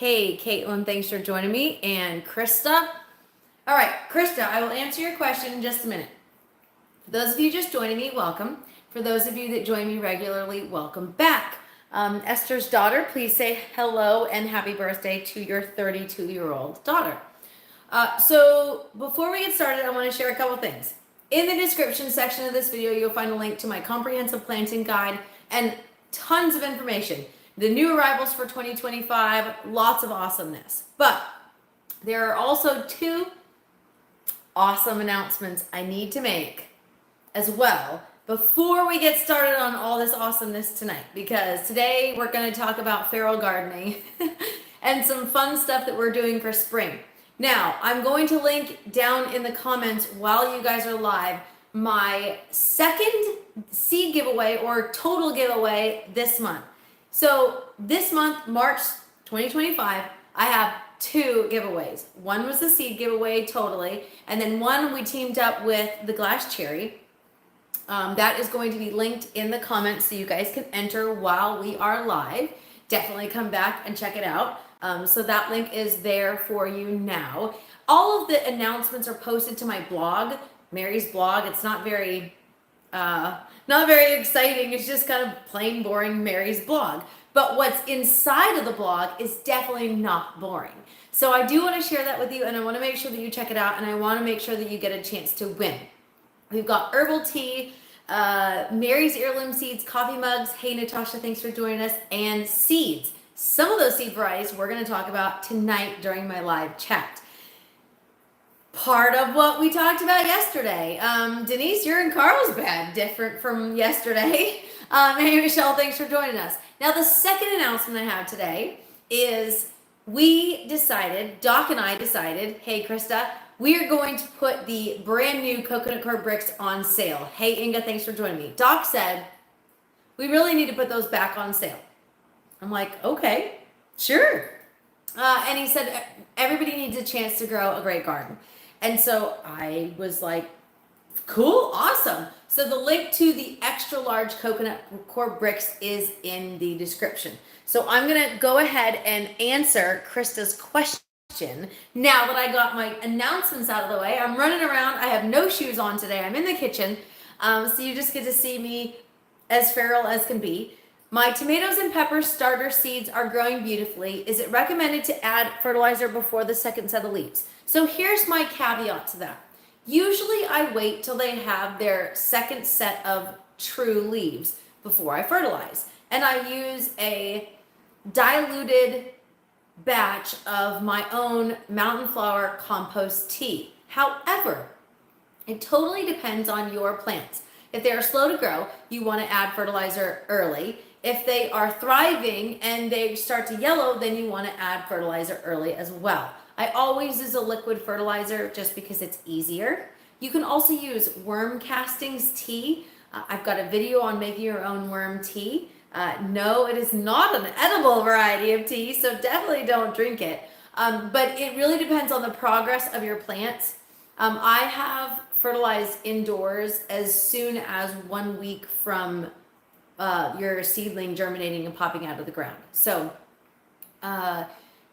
Hey, Caitlin, thanks for joining me. And Krista. All right, Krista, I will answer your question in just a minute. For those of you just joining me, welcome. For those of you that join me regularly, welcome back. Esther's daughter, please say hello and happy birthday to your 32-year-old daughter. So before we get started, I want to share a couple things. In the description section of this video, you'll find a link to my comprehensive planting guide and tons of information. The new arrivals for 2025, lots of awesomeness. But there are also two awesome announcements I need to make as well before we get started on all this awesomeness tonight, because today we're going to talk about feral gardening and some fun stuff that we're doing for spring. Now, I'm going to link down in the comments while you guys are live my second seed giveaway or total giveaway this month. So this month, March 2025, I have two giveaways. One was the seed giveaway totally, and then one we teamed up with the glass cherry. That is going to be linked in the comments so you guys can enter while we are live. Definitely come back and check it out. So that link is there for you now. All of the announcements are posted to my blog, Mary's blog. It's not very exciting. It's just kind of plain boring Mary's blog. But what's inside of the blog is definitely not boring. So I do want to share that with you, and I want to make sure that you check it out, and I want to make sure that you get a chance to win. We've got herbal tea, Mary's heirloom seeds, coffee mugs. Hey, Natasha, thanks for joining us, and seeds. Some of those seed varieties we're going to talk about tonight during my live chat. Part of what we talked about yesterday. Denise, you're in Carlsbad, different from yesterday. Hey, Michelle, thanks for joining us. Now, the second announcement I have today is Doc and I decided, hey, Krista, we are going to put the brand new coconut coir bricks on sale. Hey, Inga, thanks for joining me. Doc said, we really need to put those back on sale. I'm like, okay, sure. And he said, everybody needs a chance to grow a great garden. And so I was like, cool, awesome. So the link to the extra large coconut coir bricks is in the description. So I'm going to go ahead and answer Krista's question. Now that I got my announcements out of the way, I'm running around. I have no shoes on today. I'm in the kitchen. So you just get to see me as feral as can be. My tomatoes and peppers starter seeds are growing beautifully. Is it recommended to add fertilizer before the second set of leaves? So here's my caveat to that. Usually I wait till they have their second set of true leaves before I fertilize. And I use a diluted batch of my own mountain flower compost tea. However, it totally depends on your plants. If they are slow to grow, you want to add fertilizer early. If they are thriving and they start to yellow, then you want to add fertilizer early as well. I always use a liquid fertilizer just because it's easier. You can also use worm castings tea. I've got a video on making your own worm tea. No, it is not an edible variety of tea, so definitely don't drink it. But it really depends on the progress of your plants. I have fertilized indoors as soon as 1 week from your seedling germinating and popping out of the ground. So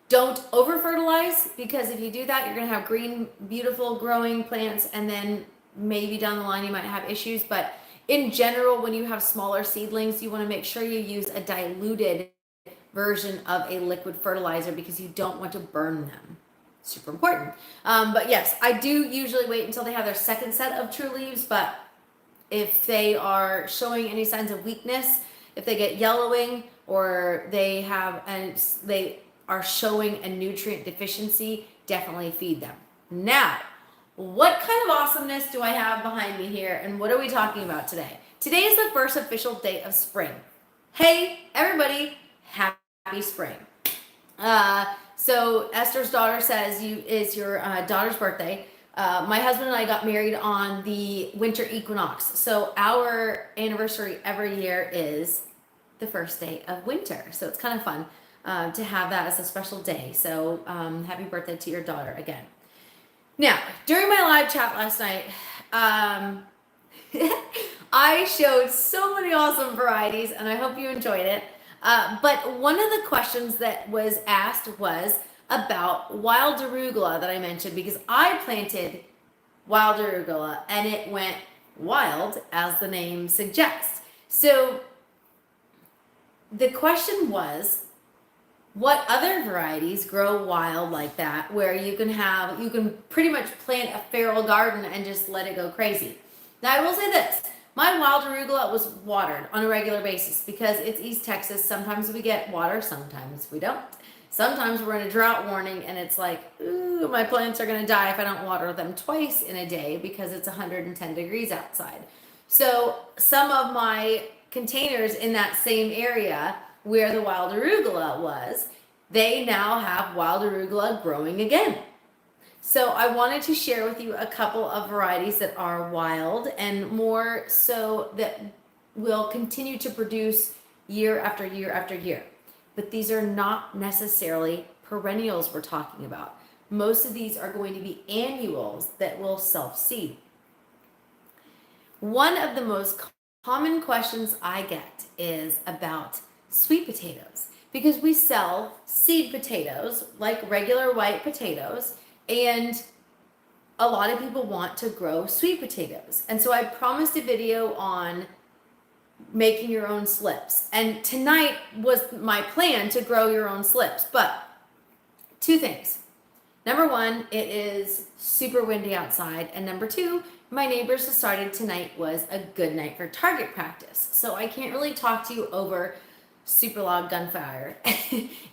don't over fertilize, because if you do that, you're going to have green, beautiful growing plants, and then maybe down the line you might have issues. But in general, when you have smaller seedlings, you want to make sure you use a diluted version of a liquid fertilizer because you don't want to burn them. Super important. But yes, I do usually wait until they have their second set of true leaves, but if they are showing any signs of weakness, if they get yellowing or they are showing a nutrient deficiency, definitely feed them. Now, what kind of awesomeness do I have behind me here, and what are we talking about today? Today is the first official day of spring. Hey, everybody, happy spring. So Esther's daughter says it's your daughter's birthday. My husband and I got married on the winter equinox. So our anniversary every year is the first day of winter. So it's kind of fun to have that as a special day. So happy birthday to your daughter again. Now, during my live chat last night, I showed so many awesome varieties, and I hope you enjoyed it. But one of the questions that was asked was about wild arugula that I mentioned, because I planted wild arugula and it went wild, as the name suggests. So the question was, what other varieties grow wild like that, where you can pretty much plant a feral garden and just let it go crazy? Now I will say this, my wild arugula was watered on a regular basis because it's East Texas. Sometimes we get water, sometimes we don't. Sometimes we're in a drought warning and it's like, ooh, my plants are gonna die if I don't water them twice in a day because it's 110 degrees outside. So some of my containers in that same area where the wild arugula was, they now have wild arugula growing again. So I wanted to share with you a couple of varieties that are wild and more so that will continue to produce year after year after year. But these are not necessarily perennials we're talking about. Most of these are going to be annuals that will self-seed. One of the most common questions I get is about sweet potatoes, because we sell seed potatoes like regular white potatoes, and a lot of people want to grow sweet potatoes. And so I promised a video on making your own slips, and tonight was my plan to grow your own slips. But two things: number one, it is super windy outside, and number two, my neighbors decided tonight was a good night for target practice, so I can't really talk to you over super loud gunfire.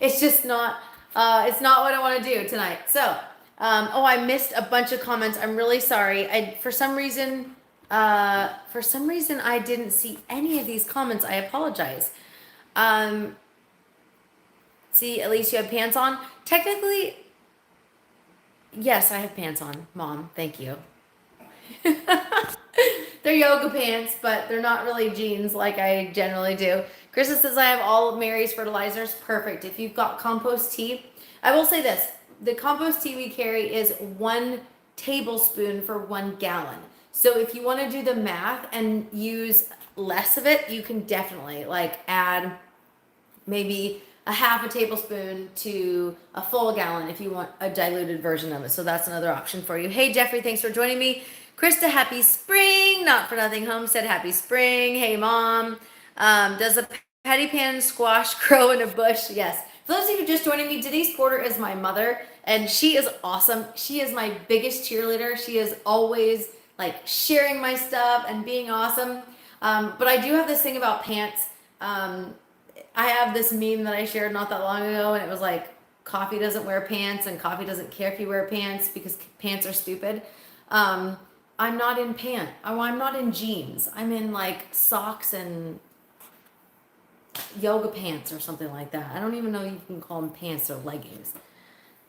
It's just not it's not what I want to do tonight. So I missed a bunch of comments. I'm really sorry. For some reason I didn't see any of these comments. I apologize. See, at least you have pants on. Technically, yes, I have pants on, Mom. Thank you. They're yoga pants, but they're not really jeans like I generally do. Krista says I have all of Mary's fertilizers. Perfect. If you've got compost tea, I will say this: the compost tea we carry is 1 tablespoon for 1 gallon. So if you want to do the math and use less of it, you can definitely like add maybe a half a tablespoon to a full gallon if you want a diluted version of it. So that's another option for you. Hey, Jeffrey, thanks for joining me. Krista, happy spring. Not for Nothing Home said happy spring. Hey, Mom. Does a patty pan squash grow in a bush? Yes. For those of you just joining me, Denise Porter is my mother, and she is awesome. She is my biggest cheerleader. She is always like sharing my stuff and being awesome. But I do have this thing about pants. I have this meme that I shared not that long ago, and it was like, coffee doesn't wear pants and coffee doesn't care if you wear pants because pants are stupid. I'm not in I'm not in jeans. I'm in like socks and yoga pants or something like that. I don't even know if you can call them pants or leggings.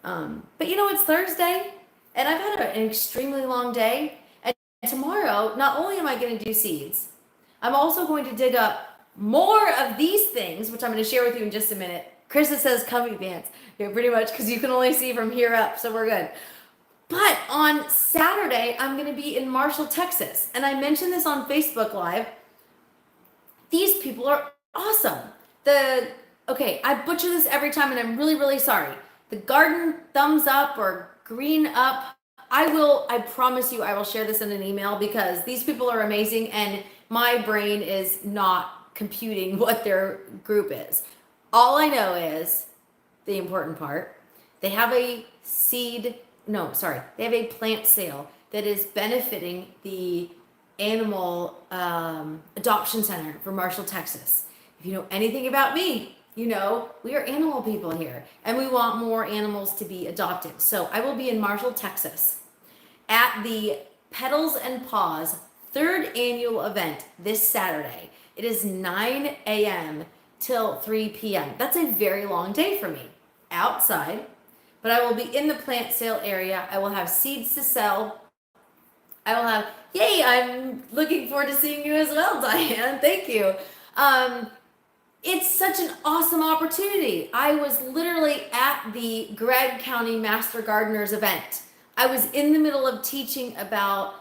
But you know, it's Thursday and I've had an extremely long day. And tomorrow, not only am I going to do seeds, I'm also going to dig up more of these things, which I'm going to share with you in just a minute. Krista says comfy pants. Yeah, pretty much, because you can only see from here up, so we're good. But on Saturday, I'm going to be in Marshall, Texas. And I mentioned this on Facebook Live. These people are awesome. Okay, I butcher this every time and I'm really, really sorry. The garden thumbs up or green up, I promise you I will share this in an email because these people are amazing and my brain is not computing what their group is. All I know is the important part. They have a they have a plant sale that is benefiting the animal adoption center for Marshall, Texas. If you know anything about me, you know we are animal people here and we want more animals to be adopted. So I will be in Marshall, Texas at the Petals and Paws 3rd annual event this Saturday. It is 9 a.m. till 3 p.m. That's a very long day for me outside. But I will be in the plant sale area. I will have seeds to sell. I'm looking forward to seeing you as well, Diane. Thank you. It's such an awesome opportunity. I was literally at the Gregg County Master Gardeners event. I was in the middle of teaching about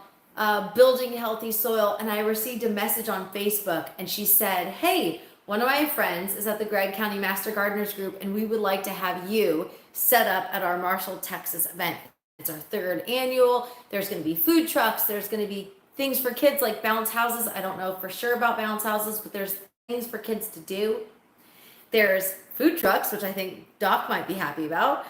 building healthy soil, and I received a message on Facebook, and she said, hey, one of my friends is at the Gregg County Master Gardeners Group, and we would like to have you set up at our Marshall, Texas event. It's our 3rd annual. There's going to be food trucks. There's going to be things for kids like bounce houses. I don't know for sure about bounce houses, but there's things for kids to do. There's food trucks, which I think Doc might be happy about.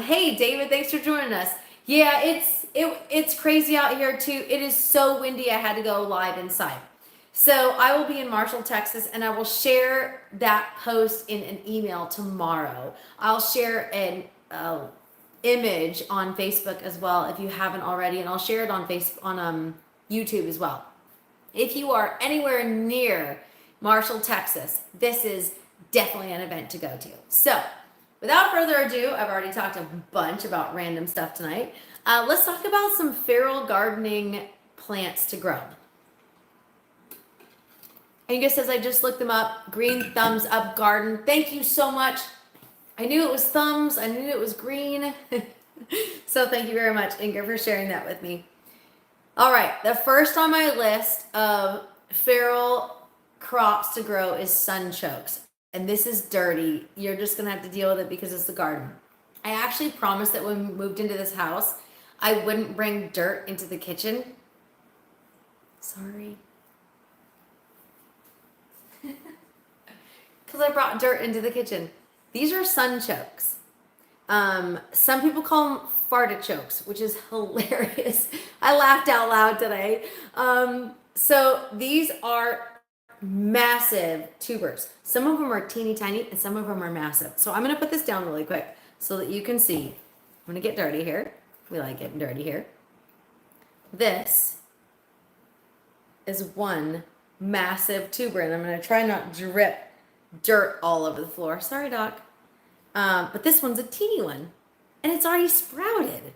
Hey, David, thanks for joining us. Yeah, it's crazy out here too. It is so windy. I had to go live inside. So I will be in Marshall, Texas, and I will share that post in an email tomorrow. I'll share an image on Facebook as well if you haven't already, and I'll share it on YouTube as well. If you are anywhere near Marshall, Texas, this is definitely an event to go to. So without further ado, I've already talked a bunch about random stuff tonight. Let's talk about some feral gardening plants to grow. Inga says, I just looked them up. Green thumbs up garden. Thank you so much. I knew it was thumbs. I knew it was green. So thank you very much, Inga, for sharing that with me. All right. The first on my list of feral crops to grow is sunchokes. And this is dirty. You're just going to have to deal with it because it's the garden. I actually promised that when we moved into this house, I wouldn't bring dirt into the kitchen. Sorry. Because I brought dirt into the kitchen. These are sunchokes. Some people call them fartichokes, which is hilarious. I laughed out loud today. So these are massive tubers. Some of them are teeny tiny and some of them are massive. So I'm going to put this down really quick so that you can see. I'm going to get dirty here. We like getting dirty here. This is one massive tuber, and I'm going to try not to drip dirt all over the floor. Sorry, Doc. But this one's a teeny one, and it's already sprouted.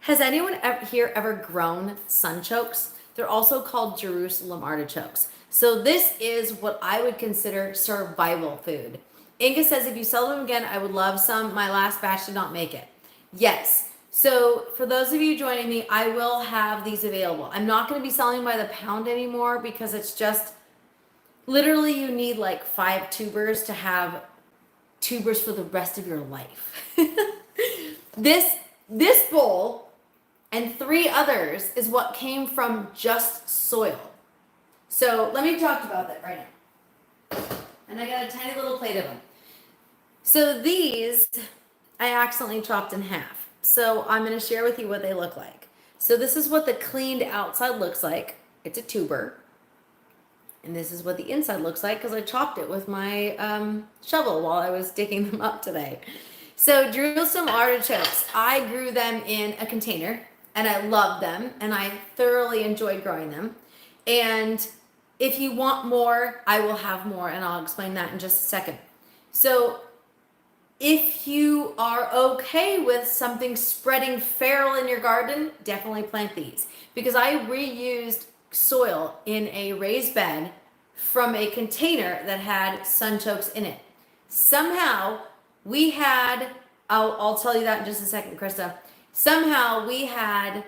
Has anyone here ever grown sunchokes? They're also called Jerusalem artichokes. So this is what I would consider survival food. Inga says, if you sell them again, I would love some. My last batch did not make it. Yes. So for those of you joining me, I will have these available. I'm not going to be selling by the pound anymore because it's just literally you need like 5 tubers to have tubers for the rest of your life. This bowl and 3 others is what came from just soil. So let me talk about that right now. And I got a tiny little plate of them. So these I accidentally chopped in half. So I'm going to share with you what they look like. So this is what the cleaned outside looks like. It's a tuber. And this is what the inside looks like because I chopped it with my shovel while I was digging them up today. So Jerusalem artichokes, I grew them in a container and I love them and I thoroughly enjoyed growing them. And if you want more, I will have more and I'll explain that in just a second. So if you are okay with something spreading feral in your garden, definitely plant these because I reused soil in a raised bed from a container that had sunchokes in it. Somehow we had, I'll tell you that in just a second, Krista. Somehow we had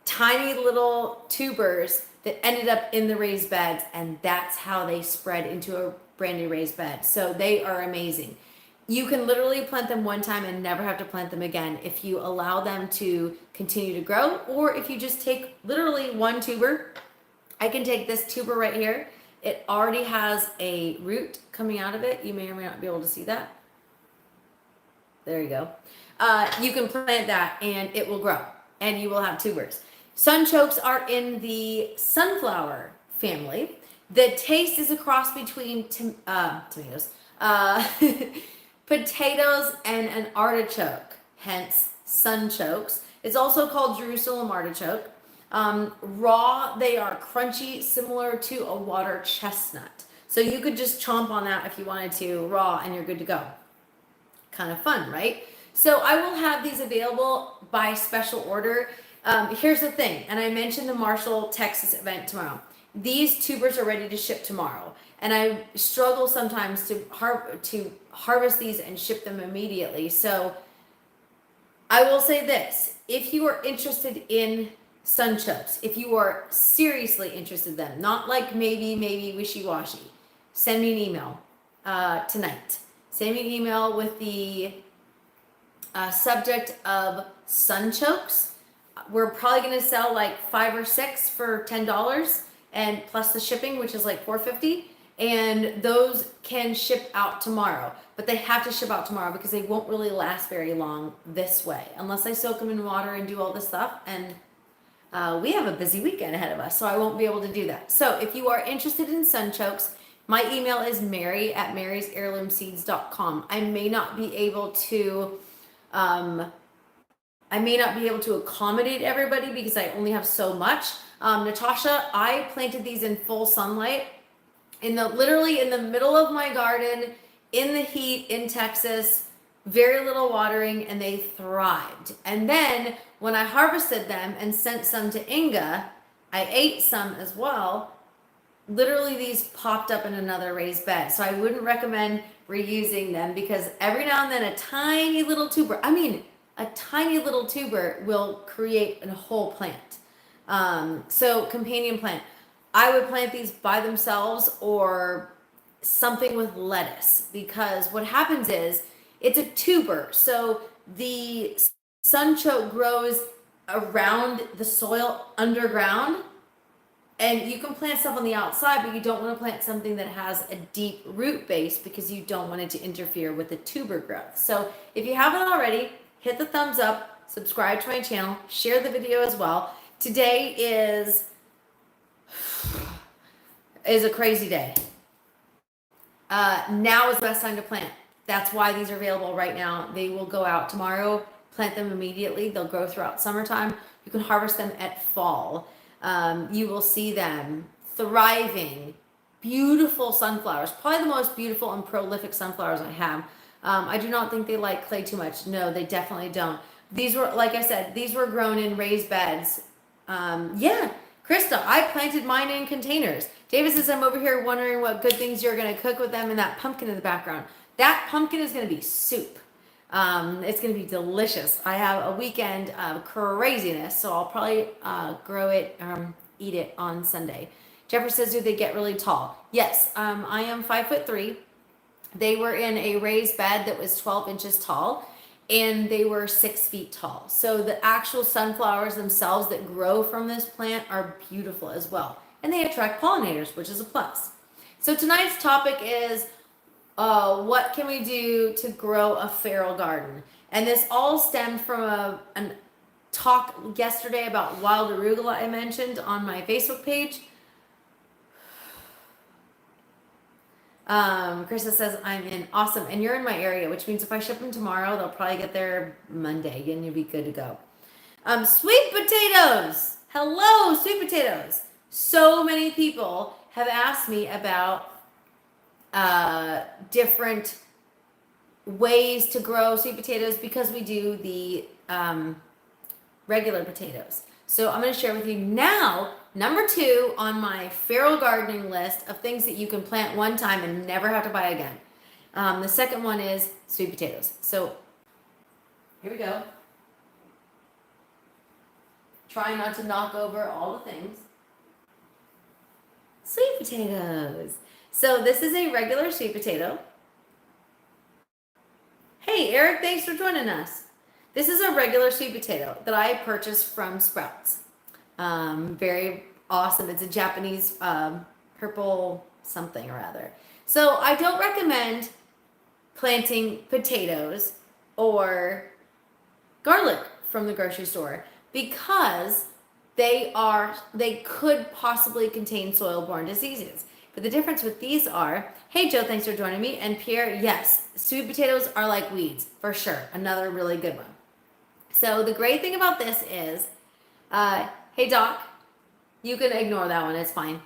tiny little tubers that ended up in the raised beds, and that's how they spread into a brand new raised bed. So they are amazing. You can literally plant them one time and never have to plant them again if you allow them to continue to grow, or if you just take literally one tuber. I can take this tuber right here. It already has a root coming out of it. You may or may not be able to see that. There you go. You can plant that and it will grow and you will have tubers. Sunchokes are in the sunflower family. The taste is a cross between tomatoes, potatoes and an artichoke, hence sunchokes. It's also called Jerusalem artichoke. Raw, they are crunchy, similar to a water chestnut. So you could just chomp on that if you wanted to, raw, and you're good to go. Kind of fun, right? So I will have these available by special order. Here's the thing, and I mentioned the Marshall, Texas event tomorrow. These tubers are ready to ship tomorrow, and I struggle sometimes to harvest these and ship them immediately. So I will say this, if you are interested in sunchokes. If you are seriously interested in them, not like maybe wishy-washy, send me an email tonight. Send me an email with the subject of sunchokes. We're probably going to sell like 5 or 6 for $10 and plus the shipping, which is like $4.50. And those can ship out tomorrow, but they have to ship out tomorrow because they won't really last very long this way unless I soak them in water and do all this stuff. And we have a busy weekend ahead of us, so I won't be able to do that. So if you are interested in sunchokes, my email is mary@marysheirloomseeds.com. I may not be able to accommodate everybody because I only have so much. Natasha, I planted these in full sunlight literally in the middle of my garden, in the heat in Texas, very little watering, and they thrived. And then when I harvested them and sent some to Inga, I ate some as well. Literally these popped up in another raised bed. So I wouldn't recommend reusing them because every now and then a tiny little tuber will create a whole plant. So companion plant. I would plant these by themselves or something with lettuce because what happens is it's a tuber. So the sunchoke grows around the soil underground, and you can plant stuff on the outside, but you don't want to plant something that has a deep root base because you don't want it to interfere with the tuber growth. So if you haven't already, hit the thumbs up, subscribe to my channel, share the video as well. Today is a crazy day. Now is the best time to plant. That's why these are available right now. They will go out tomorrow. Plant them immediately. They'll grow throughout summertime. You can harvest them at fall. You will see them thriving. Beautiful sunflowers. Probably the most beautiful and prolific sunflowers I have. I do not think they like clay too much. No, they definitely don't. These were, like I said, these were grown in raised beds. Yeah, Krista, I planted mine in containers. David says, I'm over here wondering what good things you're going to cook with them and that pumpkin in the background. That pumpkin is going to be soup. It's going to be delicious. I have a weekend of craziness, so I'll probably grow it, eat it on Sunday. Jeffrey says, do they get really tall? Yes, I am 5'3". They were in a raised bed that was 12 inches tall, and they were 6 feet tall. So the actual sunflowers themselves that grow from this plant are beautiful as well. And they attract pollinators, which is a plus. So tonight's topic is what can we do to grow a feral garden? And this all stemmed from a talk yesterday about wild arugula I mentioned on my Facebook page. Krista says, I'm in. Awesome. And you're in my area, which means if I ship them tomorrow, they'll probably get there Monday and you'll be good to go. Sweet potatoes. Hello, sweet potatoes. So many people have asked me about different ways to grow sweet potatoes because we do the regular potatoes. So I'm going to share with you now, number 2 on my feral gardening list of things that you can plant one time and never have to buy again. The second one is sweet potatoes. So here we go. Try not to knock over all the things. Sweet potatoes. So this is a regular sweet potato. Hey, Eric, thanks for joining us. This is a regular sweet potato that I purchased from Sprouts. Very awesome. It's a Japanese purple something or other. So I don't recommend planting potatoes or garlic from the grocery store because they could possibly contain soil-borne diseases. But the difference with these are, hey Joe, thanks for joining me. And Pierre, yes, sweet potatoes are like weeds, for sure. Another really good one. So the great thing about this is, hey Doc, you can ignore that one, it's fine.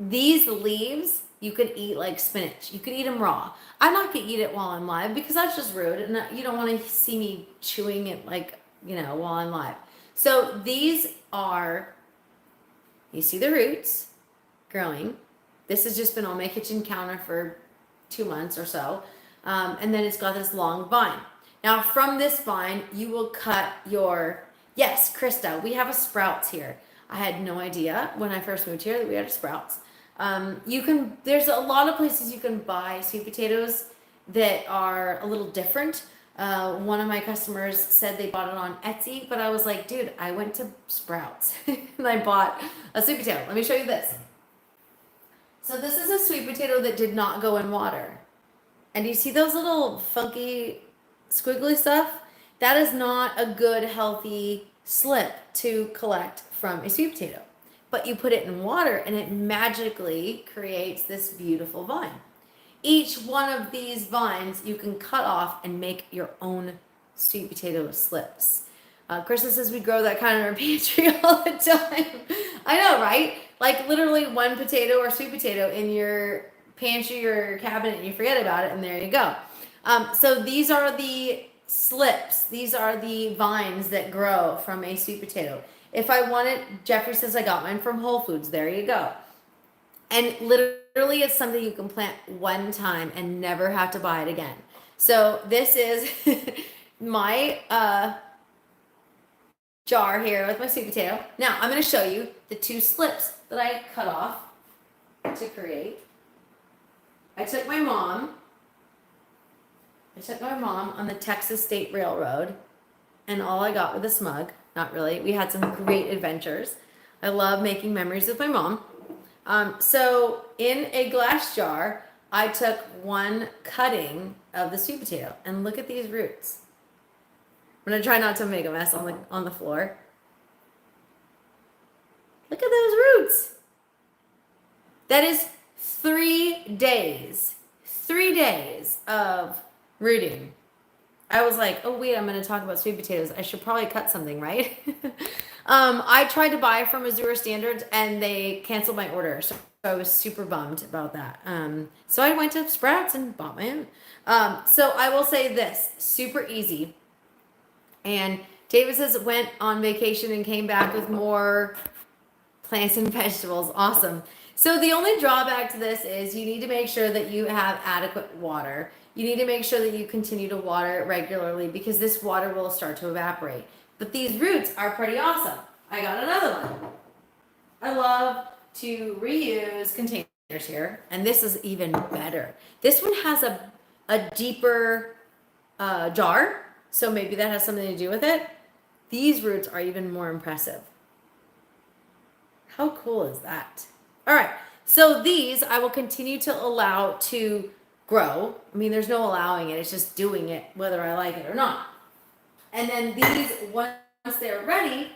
These leaves, you could eat like spinach. You could eat them raw. I'm not gonna eat it while I'm live because that's just rude. And you don't wanna see me chewing it like, while I'm live. So these are, you see the roots growing. This has just been on my kitchen counter for 2 months or so. And then it's got this long vine. Now from this vine, you will cut your Yes, Krista, we have a Sprouts here. I had no idea when I first moved here that we had a Sprouts. There's a lot of places you can buy sweet potatoes that are a little different. One of my customers said they bought it on Etsy, but I was like, dude, I went to Sprouts and I bought a sweet potato. Let me show you this. So this is a sweet potato that did not go in water. And you see those little funky squiggly stuff? That is not a good, healthy slip to collect from a sweet potato. But you put it in water and it magically creates this beautiful vine. Each one of these vines you can cut off and make your own sweet potato slips. Krista says we grow that kind in our pantry all the time. I know, right? Like literally one potato or sweet potato in your pantry or cabinet and you forget about it and there you go. So these are the slips. These are the vines that grow from a sweet potato. If I want it, Jeffrey says I got mine from Whole Foods. There you go. And literally it's something you can plant one time and never have to buy it again. So this is my jar here with my sweet potato. Now I'm going to show you the two slips that I cut off to create. I took my mom on the Texas State Railroad, and all I got with a smug. Not really. We had some great adventures. I love making memories with my mom. So in a glass jar, I took one cutting of the sweet potato, and look at these roots. I'm gonna try not to make a mess on the floor. Look at those roots. That is 3 days. 3 days of rooting. I was like, oh wait, I'm going to talk about sweet potatoes. I should probably cut something, right? I tried to buy from Azure Standards and they canceled my order. So I was super bummed about that. So I went to Sprouts and bought my own. So I will say this, super easy. And David says went on vacation and came back with more plants and vegetables. Awesome. So the only drawback to this is you need to make sure that you have adequate water. You need to make sure that you continue to water it regularly because this water will start to evaporate. But these roots are pretty awesome. I got another one. I love to reuse containers here, and this is even better. This one has a deeper jar, so maybe that has something to do with it. These roots are even more impressive. How cool is that? All right, so these I will continue to allow to grow. I mean, there's no allowing it. It's just doing it whether I like it or not. And then these, once they're ready,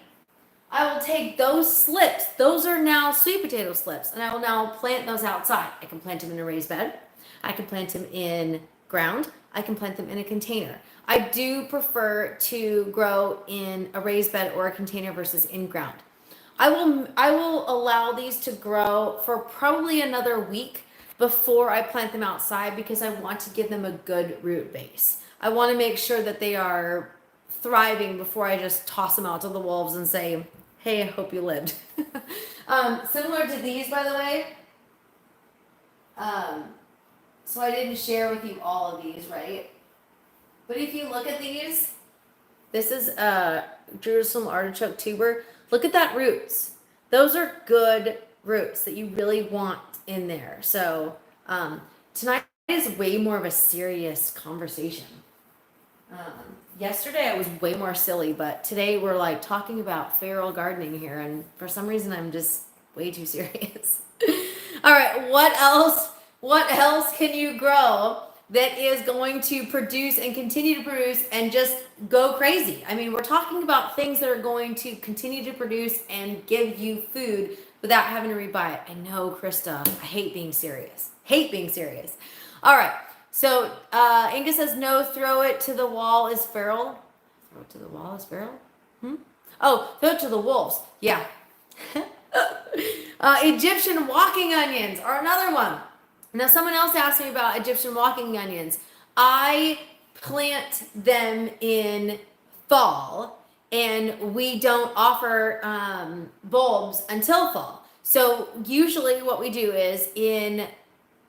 I will take those slips. Those are now sweet potato slips. And I will now plant those outside. I can plant them in a raised bed. I can plant them in ground. I can plant them in a container. I do prefer to grow in a raised bed or a container versus in ground. I will allow these to grow for probably another week before I plant them outside because I want to give them a good root base. I want to make sure that they are thriving before I just toss them out to the wolves and say, hey, I hope you lived. Similar to these, by the way. So I didn't share with you all of these, right? But if you look at these, this is a Jerusalem artichoke tuber. Look at that roots. Those are good roots that you really want in there. So tonight is way more of a serious conversation. Yesterday I was way more silly, but today we're like talking about feral gardening here, and for some reason I'm just way too serious. All right, what else? What else can you grow that is going to produce and continue to produce and just go crazy? I mean, we're talking about things that are going to continue to produce and give you food without having to rebuy it. I know, Krista, I hate being serious. Hate being serious. All right. So Inga says, no, throw it to the wall is feral. Throw it to the wall is feral? Oh, throw it to the wolves. Yeah. Egyptian walking onions are another one. Now, someone else asked me about Egyptian walking onions. I plant them in fall, and we don't offer bulbs until fall. So usually what we do is in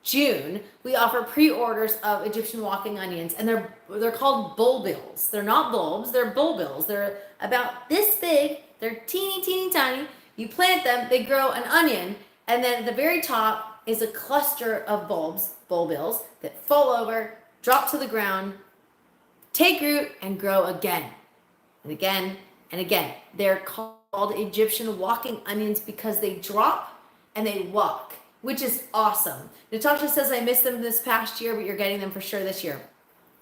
June, we offer pre-orders of Egyptian walking onions, and they're called bulbils. They're not bulbs, they're bulbils. They're about this big, they're teeny, teeny, tiny. You plant them, they grow an onion, and then at the very top is a cluster of bulbils, that fall over, drop to the ground, take root, and grow again, and again, and again. They're called Egyptian walking onions because they drop and they walk, which is awesome. Natasha says, I missed them this past year, but you're getting them for sure this year.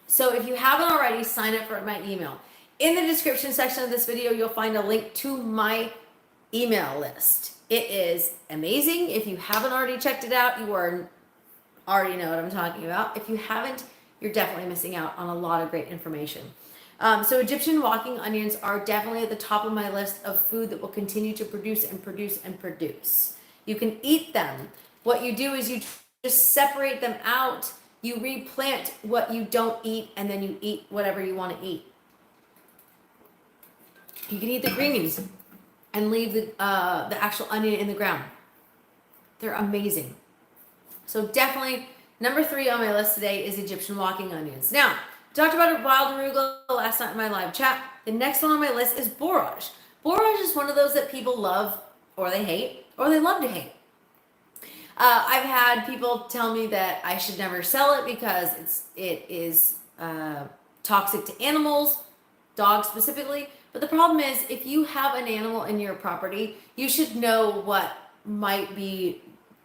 So if you haven't already, sign up for my email. In the description section of this video, you'll find a link to my email list. It is amazing. If you haven't already checked it out, you already know what I'm talking about. If you haven't, you're definitely missing out on a lot of great information. So Egyptian walking onions are definitely at the top of my list of food that will continue to produce and produce and produce. You can eat them. What you do is you just separate them out. You replant what you don't eat, and then you eat whatever you want to eat. You can eat the greens and leave the actual onion in the ground. They're amazing. So definitely number 3 on my list today is Egyptian walking onions. Now, I talked about wild arugula last night in my live chat. The next one on my list is borage. Borage is one of those that people love or they hate or they love to hate. I've had people tell me that I should never sell it because it is toxic to animals, dogs specifically. But the problem is, if you have an animal in your property, you should know what might be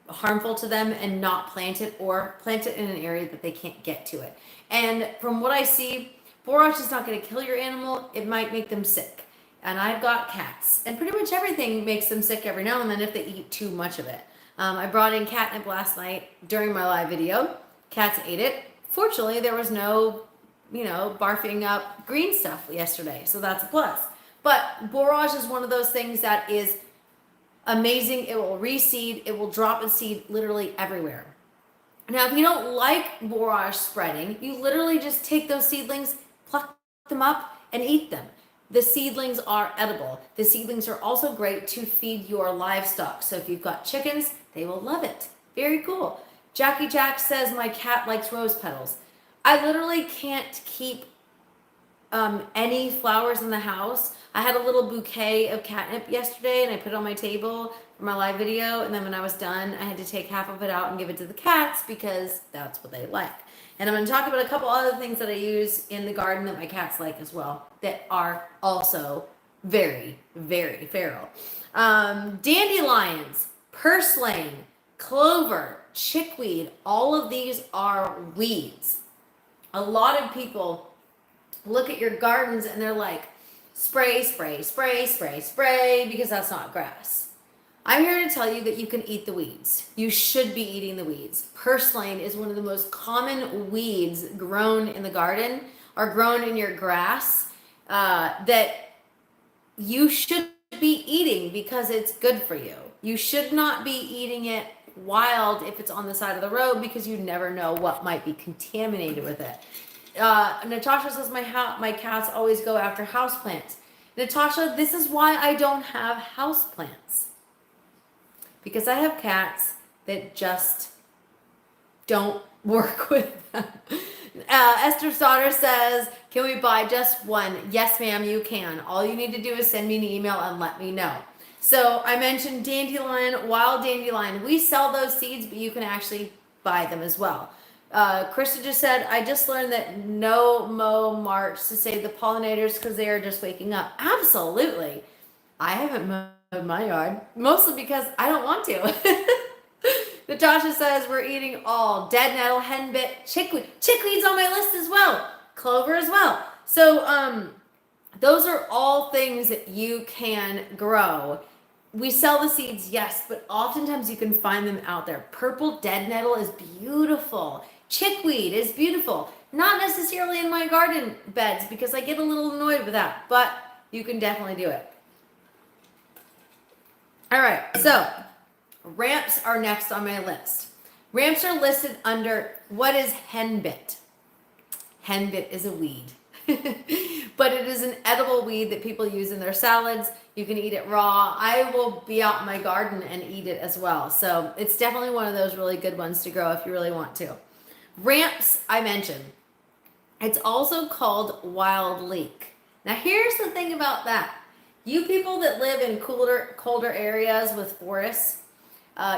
harmful to them and not plant it, or plant it in an area that they can't get to it. And from what I see, borage is not going to kill your animal. It might make them sick. And I've got cats, and pretty much everything makes them sick every now and then if they eat too much of it. I brought in catnip last night during my live video. Cats ate it. Fortunately, there was no, barfing up green stuff yesterday, so that's a plus. But borage is one of those things that is amazing. It will reseed. It will drop a seed literally everywhere. Now, if you don't like borage spreading, you literally just take those seedlings, pluck them up, and eat them. The seedlings are edible. The seedlings are also great to feed your livestock. So if you've got chickens, they will love it. Very cool. Jackie Jack says, my cat likes rose petals. I literally can't keep any flowers in the house. I had a little bouquet of catnip yesterday, and I put it on my table for my live video. And then when I was done, I had to take half of it out and give it to the cats because that's what they like. And I'm going to talk about a couple other things that I use in the garden that my cats like as well, that are also very, very feral. Dandelions, purslane, clover, chickweed, all of these are weeds. A lot of people look at your gardens and they're like, spray, spray, spray, spray, spray, because that's not grass. I'm here to tell you that you can eat the weeds. You should be eating the weeds. Purslane is one of the most common weeds grown in the garden or grown in your grass that you should be eating because it's good for you. You should not be eating it wild if it's on the side of the road because you never know what might be contaminated with it. Natasha says my cats always go after houseplants. Natasha, this is why I don't have houseplants. Because I have cats that just don't work with them. Esther's daughter says, can we buy just one? Yes, ma'am, you can. All you need to do is send me an email and let me know. So I mentioned dandelion, wild dandelion. We sell those seeds, but you can actually buy them as well. Krista just said, I just learned that no mow March to save the pollinators because they are just waking up. Absolutely. I haven't mowed my yard, mostly because I don't want to. Natasha says we're eating all dead nettle, henbit, chickweed. Chickweed's on my list as well. Clover as well. So those are all things that you can grow. We sell the seeds, yes, but oftentimes you can find them out there. Purple dead nettle is beautiful. Chickweed is beautiful. Not necessarily in my garden beds because I get a little annoyed with that, but you can definitely do it. All right, so ramps are next on my list. Ramps are listed under what is henbit. Henbit is a weed, but it is an edible weed that people use in their salads. You can eat it raw. I will be out in my garden and eat it as well. So it's definitely one of those really good ones to grow if you really want to. Ramps, I mentioned. It's also called wild leek. Now here's the thing about that. You people that live in colder areas with forests,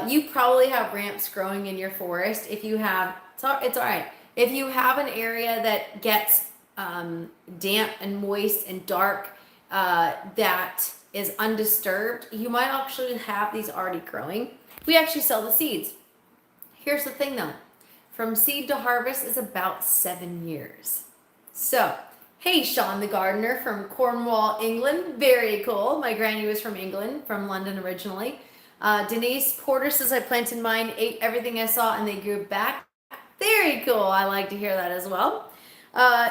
you probably have ramps growing in your forest. If you have, it's all right. If you have an area that gets damp and moist and dark, that is undisturbed, you might actually have these already growing. We actually sell the seeds. Here's the thing though, from seed to harvest is about 7 years. So, hey, Sean the gardener from Cornwall, England, very cool. My granny was from England, from London originally. Denise Porter says, I planted mine, ate everything I saw, and they grew back. Very cool. I like to hear that as well.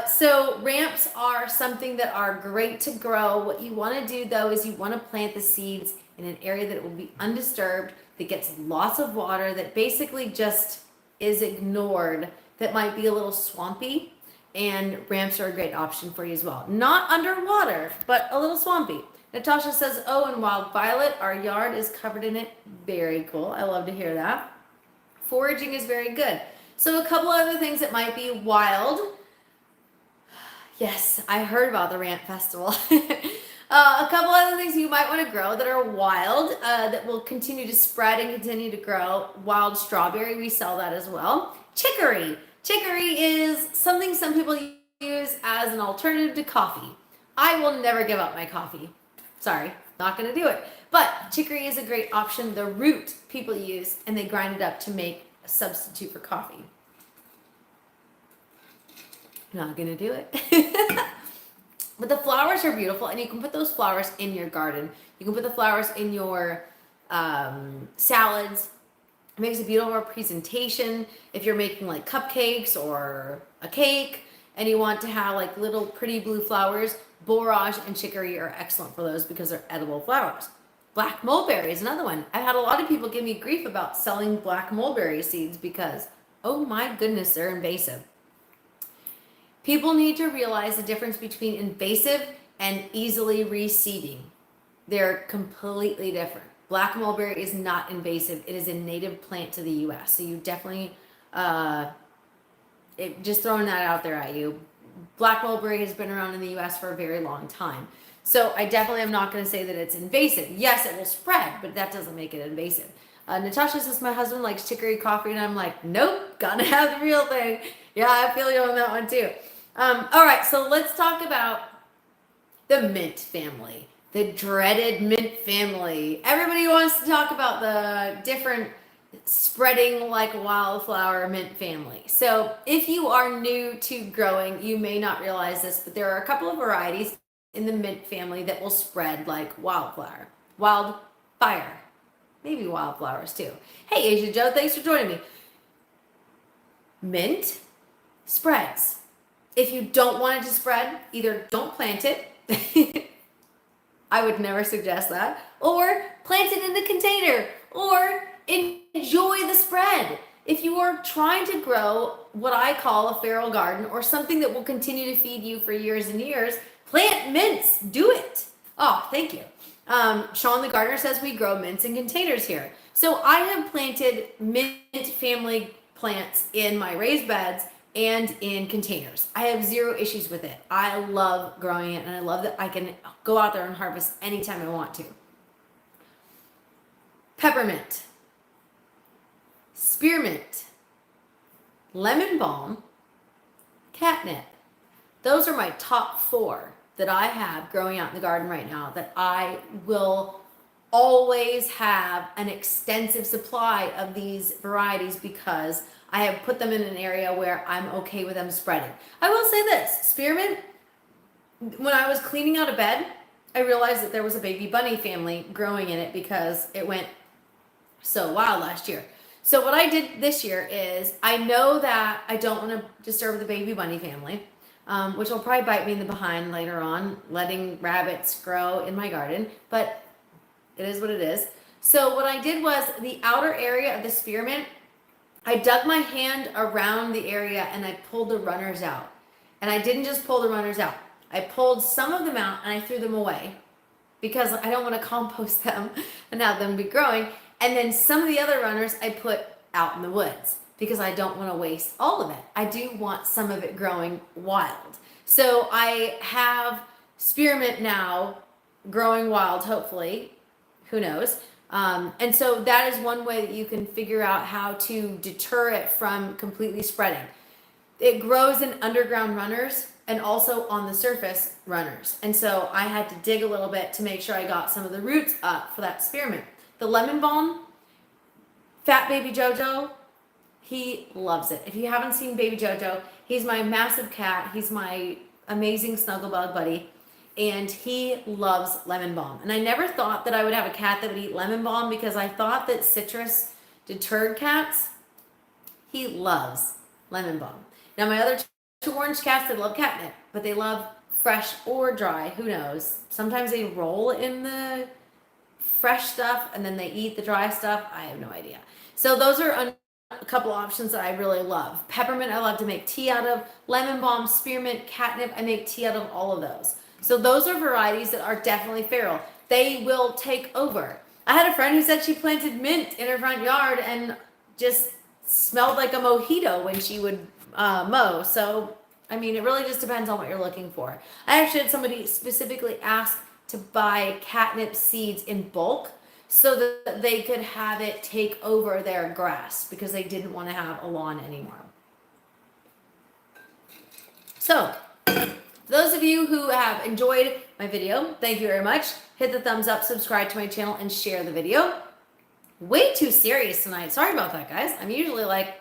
So ramps are something that are great to grow. What you want to do though is you want to plant the seeds in an area that will be undisturbed, that gets lots of water, that basically just is ignored, that might be a little swampy, and ramps are a great option for you as well. Not underwater, but a little swampy. Natasha says, oh, and wild violet, our yard is covered in it. Very cool. I love to hear that. Foraging is very good. So a couple other things that might be wild. Yes, I heard about the Ramp Festival. A couple other things you might want to grow that are wild, that will continue to spread and continue to grow. Wild strawberry, we sell that as well. Chicory. Chicory is something some people use as an alternative to coffee. I will never give up my coffee. Sorry, not going to do it. But chicory is a great option. The root people use, and they grind it up to make a substitute for coffee. Not gonna do it. But the flowers are beautiful, and you can put those flowers in your garden. You can put the flowers in your salads. It makes a beautiful presentation. If you're making like cupcakes or a cake and you want to have like little pretty blue flowers, borage and chicory are excellent for those because they're edible flowers. Black mulberry is another one. I've had a lot of people give me grief about selling black mulberry seeds because, oh my goodness, they're invasive. People need to realize the difference between invasive and easily reseeding. They're completely different. Black mulberry is not invasive. It is a native plant to the U.S. So you definitely, just throwing that out there at you. Black mulberry has been around in the U.S. for a very long time. So I definitely am not going to say that it's invasive. Yes, it will spread, but that doesn't make it invasive. Natasha says, my husband likes chicory coffee, and I'm like, nope, gotta have the real thing. Yeah, I feel you on that one too. All right, so let's talk about the mint family, the dreaded mint family. Everybody wants to talk about the different spreading like wildflower mint family. So if you are new to growing, you may not realize this, but there are a couple of varieties in the mint family that will spread like wildfire, maybe wildflowers too. Hey, Asia Joe, thanks for joining me. Mint spreads. If you don't want it to spread, either don't plant it. I would never suggest that. Or plant it in the container. Or enjoy the spread. If you are trying to grow what I call a feral garden or something that will continue to feed you for years and years, plant mints. Do it. Oh, thank you. Sean the gardener says we grow mints in containers here. So I have planted mint family plants in my raised beds and in containers. I have zero issues with it. I love growing it, and I love that I can go out there and harvest anytime I want to. Peppermint, spearmint, lemon balm, catnip. Those are my top 4 that I have growing out in the garden right now that I will always have an extensive supply of these varieties because I have put them in an area where I'm okay with them spreading. I will say this, spearmint, when I was cleaning out a bed, I realized that there was a baby bunny family growing in it because it went so wild last year. So what I did this year is I know that I don't want to disturb the baby bunny family, which will probably bite me in the behind later on, letting rabbits grow in my garden, but it is what it is. So what I did was the outer area of the spearmint, I dug my hand around the area and I pulled the runners out. And I didn't just pull the runners out. I pulled some of them out and I threw them away because I don't want to compost them and have them be growing. And then some of the other runners I put out in the woods because I don't want to waste all of it. I do want some of it growing wild. So I have spearmint now growing wild, hopefully. Who knows? And so that is one way that you can figure out how to deter it from completely spreading. It grows in underground runners and also on the surface runners. And so I had to dig a little bit to make sure I got some of the roots up for that spearmint. The lemon balm, Fat Baby Jojo, he loves it. If you haven't seen Baby Jojo, he's my massive cat. He's my amazing snugglebug buddy. And he loves lemon balm. And I never thought that I would have a cat that would eat lemon balm because I thought that citrus deterred cats. He loves lemon balm. Now my other two orange cats, they love catnip, but they love fresh or dry. Who knows? Sometimes they roll in the fresh stuff and then they eat the dry stuff. I have no idea. So those are a couple options that I really love. Peppermint, I love to make tea out of. Lemon balm, spearmint, catnip, I make tea out of all of those. So those are varieties that are definitely feral. They will take over. I had a friend who said she planted mint in her front yard and just smelled like a mojito when she would mow. So, I mean, it really just depends on what you're looking for. I actually had somebody specifically ask to buy catnip seeds in bulk so that they could have it take over their grass because they didn't want to have a lawn anymore. So, those of you who have enjoyed my video, thank you very much. Hit the thumbs up, subscribe to my channel, and share the video. Way too serious tonight. Sorry about that, guys. I'm usually like,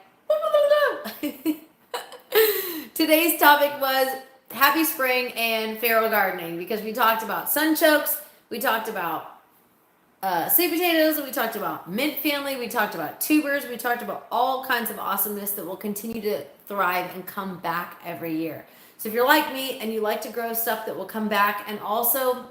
today's topic was happy spring and feral gardening because we talked about sunchokes, we talked about sweet potatoes, we talked about mint family, we talked about tubers, we talked about all kinds of awesomeness that will continue to thrive and come back every year. So if you're like me and you like to grow stuff that will come back and also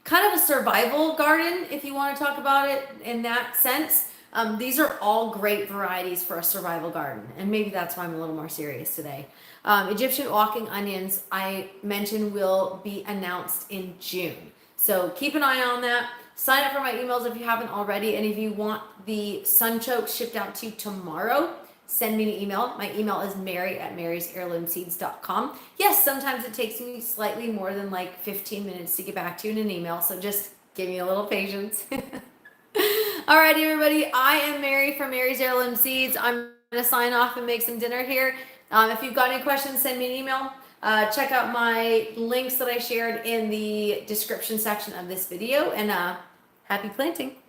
kind of a survival garden, if you want to talk about it in that sense, these are all great varieties for a survival garden. And maybe that's why I'm a little more serious today. Egyptian walking onions, I mentioned, will be announced in June. So keep an eye on that. Sign up for my emails if you haven't already. And if you want the sunchoke shipped out to you tomorrow, send me an email. My email is mary@marysheirloomseeds.com. Yes, sometimes it takes me slightly more than like 15 minutes to get back to you in an email. So just give me a little patience. All right, everybody. I am Mary from Mary's Heirloom Seeds. I'm going to sign off and make some dinner here. If you've got any questions, send me an email. Check out my links that I shared in the description section of this video. And happy planting.